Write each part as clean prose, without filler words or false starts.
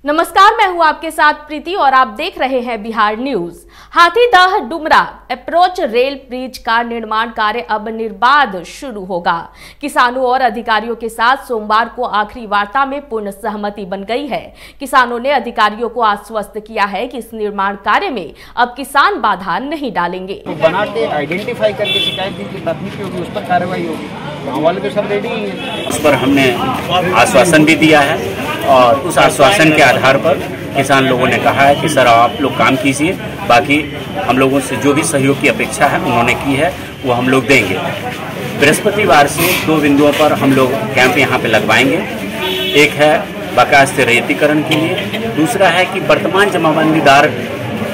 नमस्कार, मैं हूं आपके साथ प्रीति और आप देख रहे हैं Bihar news. Hathidah Dumra approach rail bridge का निर्माण कार्य अब निर्बाध शुरू होगा। किसानों और अधिकारियों के साथ सोमवार को आखिरी वार्ता में पूर्ण सहमति बन गई है। किसानों ने अधिकारियों को आश्वस्त किया है कि इस निर्माण कार्य में अब किसान बाधा नहीं डालेंगे। तो बना के आइडेंटिफाई करके शिकायत की प्राथमिकी होगी, उस पर कार्रवाई होगी। गाँव वाले तो सब रेडी हैं। उस पर हमने आश्वासन भी दिया है और उस आश्वासन के आधार पर किसान लोगों ने कहा है कि सर आप लोग काम कीजिए, बाकी हम लोगों से जो भी सहयोग की अपेक्षा है उन्होंने की है वो हम लोग देंगे। बृहस्पतिवार से 2 बिंदुओं पर हम लोग कैंप यहाँ पे लगवाएंगे। एक है बकाया रैयतीकरण के लिए, दूसरा है कि वर्तमान जमाबंदीदार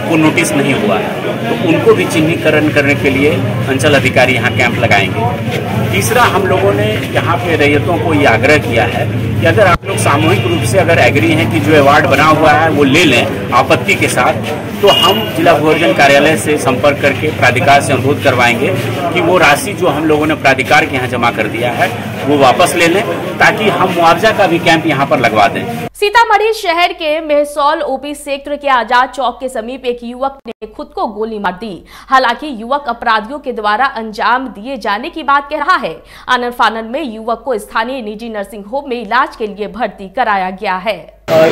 को नोटिस नहीं हुआ है तो उनको भी चिन्हीकरण करने के लिए अंचल अधिकारी यहाँ कैंप लगाएंगे। तीसरा, हम लोगों ने यहाँ पे रैयतों को ये आग्रह किया है कि अगर आप लोग सामूहिक रूप से अगर एग्री हैं कि जो अवार्ड बना हुआ है वो ले लें आपत्ति के साथ, तो हम जिला भूअर्जन कार्यालय से संपर्क करके प्राधिकार से अनुरोध करवाएंगे कि वो राशि जो हम लोगों ने प्राधिकार के यहाँ जमा कर दिया है वो वापस ले लें, ताकि हम मुआवजा का भी कैंप यहाँ पर लगवा दें। सीतामढ़ी शहर के मेहसौल ओपी क्षेत्र के आजाद चौक के समीप एक युवक ने खुद को गोली मार दी। हालांकि युवक अपराधियों के द्वारा अंजाम दिए जाने की बात कह रहा है। आनन फानन में युवक को स्थानीय निजी नर्सिंग होम में इलाज के लिए भर्ती कराया गया है।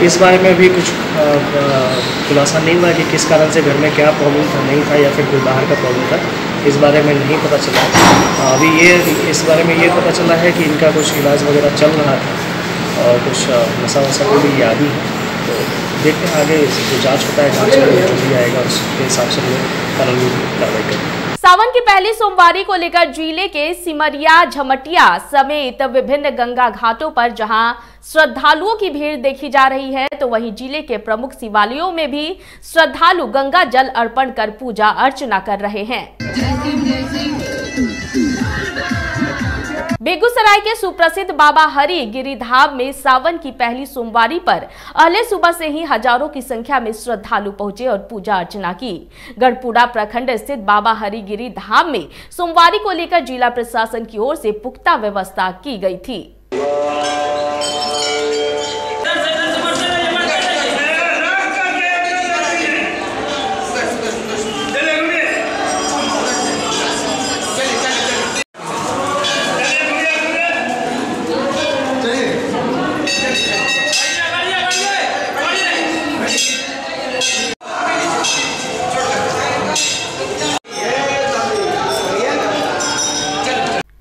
इस बारे में भी कुछ खुलासा नहीं हुआ कि किस कारण से घर में क्या प्रॉब्लम था, नहीं था या फिर कोई बाहर का प्रॉब्लम था, इस बारे में नहीं पता चला। अभी इस बारे में ये पता चला है कि इनका कुछ इलाज वगैरह चल रहा था और कुछ नशा वसा को भी याद ही है। तो देखते हैं आगे जो जांच होता है, जांच में जो भी आएगा उसके हिसाब से कानूनी कार्रवाई करेंगे। सावन की पहली सोमवारी को लेकर जिले के सिमरिया, झमटिया समेत विभिन्न गंगा घाटों पर जहां श्रद्धालुओं की भीड़ देखी जा रही है, तो वहीं जिले के प्रमुख शिवालयों में भी श्रद्धालु गंगा जल अर्पण कर पूजा अर्चना कर रहे हैं। बेगूसराय के सुप्रसिद्ध बाबा हरि गिरिधाम में सावन की पहली सोमवारी पर अहले सुबह से ही हजारों की संख्या में श्रद्धालु पहुंचे और पूजा अर्चना की। गढ़पुरा प्रखंड स्थित बाबा हरि गिरिधाम में सोमवारी को लेकर जिला प्रशासन की ओर से पुख्ता व्यवस्था की गई थी।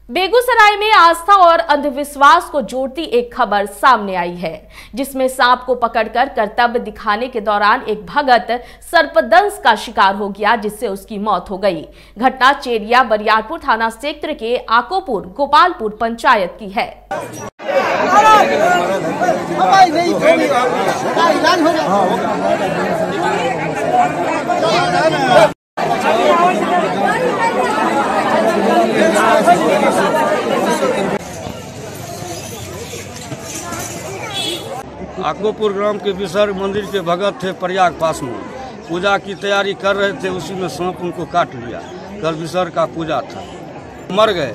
बेगूसराय में आस्था और अंधविश्वास को जोड़ती एक खबर सामने आई है, जिसमें सांप को पकड़कर कर्तव्य दिखाने के दौरान एक भगत सर्पदंश का शिकार हो गया, जिससे उसकी मौत हो गई। घटना चेरिया बरियारपुर थाना क्षेत्र के आकोपुर गोपालपुर पंचायत की है। आकोपुर ग्राम के विसर्ग मंदिर के भगत थे प्रयाग पास में, पूजा की तैयारी कर रहे थे, उसी में सांप उनको काट लिया। कल विसर्ग का पूजा था, मर गए।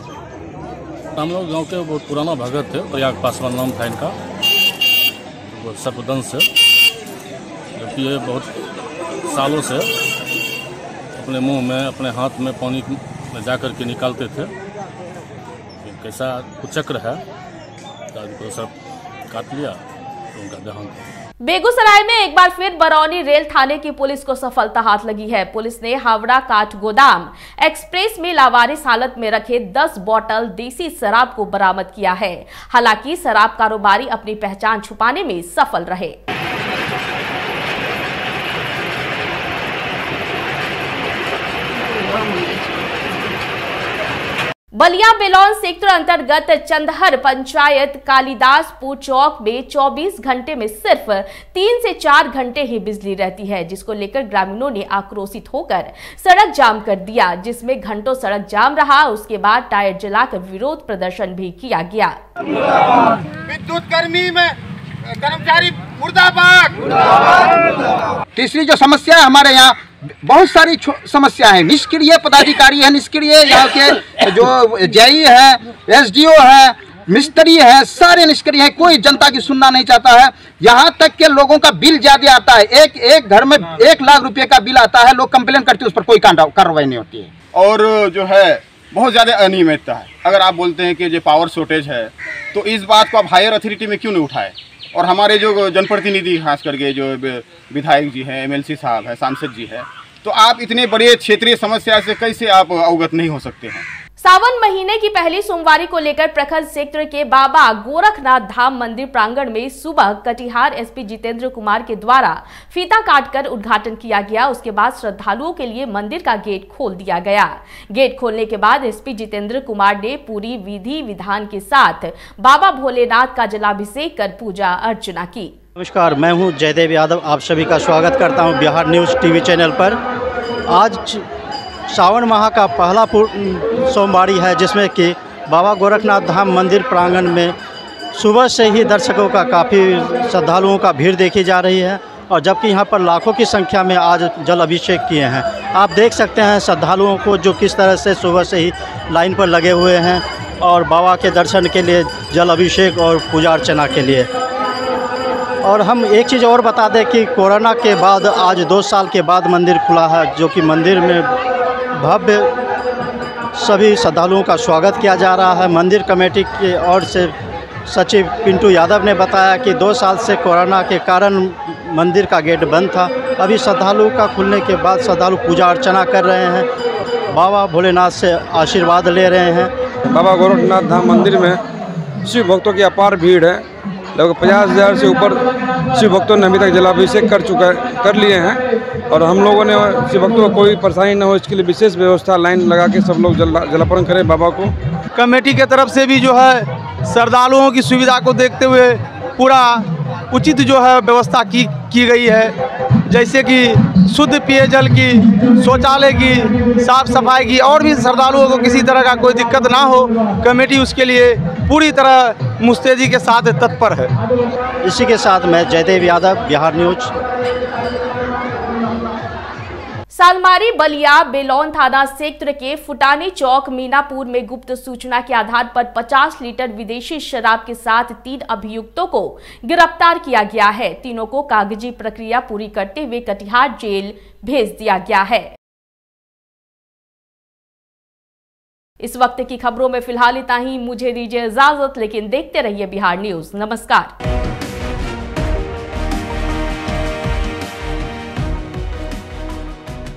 हम लोग गांव के बहुत पुराना भगत थे, प्रयाग पासवान नाम था इनका, सर्पदंश से, जबकि ये बहुत सालों से अपने मुंह में अपने हाथ में पानी में जा कर के निकालते थे। कैसा कुचक्र है, उनको सब काट लिया, उनका देहांत। बेगूसराय में एक बार फिर बरौनी रेल थाने की पुलिस को सफलता हाथ लगी है। पुलिस ने हावड़ा काठगोदाम एक्सप्रेस में लावारिस हालत में रखे 10 बोतल देसी शराब को बरामद किया है। हालांकि शराब कारोबारी अपनी पहचान छुपाने में सफल रहे। बलिया बेलौन सेक्टर अंतर्गत चंदहर पंचायत कालिदासपुर चौक में 24 घंटे में सिर्फ 3 से 4 घंटे ही बिजली रहती है, जिसको लेकर ग्रामीणों ने आक्रोशित होकर सड़क जाम कर दिया, जिसमें घंटों सड़क जाम रहा। उसके बाद टायर जलाकर विरोध प्रदर्शन भी किया गया। विद्युत कर्मी में कर्मचारी मुर्दाबाद। तीसरी जो समस्या है हमारे यहाँ बहुत सारी समस्या है। निष्क्रिय पदाधिकारी है, निष्क्रिय यहाँ के जो जेई है, एसडीओ है, मिस्त्री है, सारे निष्क्रिय है, कोई जनता की सुनना नहीं चाहता है। यहाँ तक के लोगों का बिल ज्यादा आता है, एक घर में 1 लाख रुपए का बिल आता है, लोग कंप्लेन करते हैं, उस पर कोई कार्रवाई नहीं होती है। और जो है बहुत ज़्यादा अनियमितता है। अगर आप बोलते हैं कि जो पावर शॉर्टेज है तो इस बात को आप हायर अथॉरिटी में क्यों नहीं उठाए, और हमारे जो जनप्रतिनिधि खास करके जो विधायक जी हैं, MLC साहब है, सांसद जी है, तो आप इतने बड़े क्षेत्रीय समस्या से कैसे आप अवगत नहीं हो सकते हैं। सावन महीने की पहली सोमवारी को लेकर प्रखंड क्षेत्र के बाबा गोरखनाथ धाम मंदिर प्रांगण में सुबह कटिहार SP जितेंद्र कुमार के द्वारा फीता काटकर उद्घाटन किया गया। उसके बाद श्रद्धालुओं के लिए मंदिर का गेट खोल दिया गया। गेट खोलने के बाद SP जितेंद्र कुमार ने पूरी विधि विधान के साथ बाबा भोलेनाथ का जलाभिषेक कर पूजा अर्चना की। नमस्कार, मैं हूं जयदेव यादव। आप सभी का स्वागत करता हूं बिहार न्यूज़ TV चैनल पर। आज सावन माह का पहला सोमवारी है, जिसमें कि बाबा गोरखनाथ धाम मंदिर प्रांगण में सुबह से ही दर्शकों का काफ़ी श्रद्धालुओं का भीड़ देखी जा रही है, और जबकि यहां पर लाखों की संख्या में आज जल अभिषेक किए हैं। आप देख सकते हैं श्रद्धालुओं को जो किस तरह से सुबह से ही लाइन पर लगे हुए हैं और बाबा के दर्शन के लिए, जल अभिषेक और पूजा अर्चना के लिए। और हम एक चीज़ और बता दें कि कोरोना के बाद आज 2 साल के बाद मंदिर खुला है, जो कि मंदिर में भव्य सभी श्रद्धालुओं का स्वागत किया जा रहा है। मंदिर कमेटी की ओर से सचिव पिंटू यादव ने बताया कि 2 साल से कोरोना के कारण मंदिर का गेट बंद था। अभी श्रद्धालुओं का खुलने के बाद श्रद्धालु पूजा अर्चना कर रहे हैं, बाबा भोलेनाथ से आशीर्वाद ले रहे हैं। बाबा गोरखनाथ धाम मंदिर में शिव भक्तों की अपार भीड़ है। लगभग 50,000 से ऊपर शिव भक्तों ने अभी तक जलाभिषेक कर लिए हैं, और हम लोगों ने शिव भक्तों को कोई परेशानी न हो इसके लिए विशेष व्यवस्था, लाइन लगा के सब लोग जलार्पण करें बाबा को। कमेटी के तरफ से भी जो है श्रद्धालुओं की सुविधा को देखते हुए पूरा उचित जो है व्यवस्था की गई है, जैसे कि शुद्ध पेयजल की, शौचालय की, साफ सफाई की, और भी श्रद्धालुओं को किसी तरह का कोई दिक्कत ना हो, कमेटी उसके लिए पूरी तरह मुस्तैदी के साथ तत्पर है। इसी के साथ मैं जयदेव यादव, बिहार न्यूज। सालमारी बलिया बेलौन थाना क्षेत्र के फुटानी चौक मीनापुर में गुप्त सूचना के आधार पर 50 लीटर विदेशी शराब के साथ 3 अभियुक्तों को गिरफ्तार किया गया है। तीनों को कागजी प्रक्रिया पूरी करते हुए कटिहार जेल भेज दिया गया है। इस वक्त की खबरों में फिलहाल इतना ही। मुझे दीजिए इजाजत, लेकिन देखते रहिए बिहार न्यूज। नमस्कार।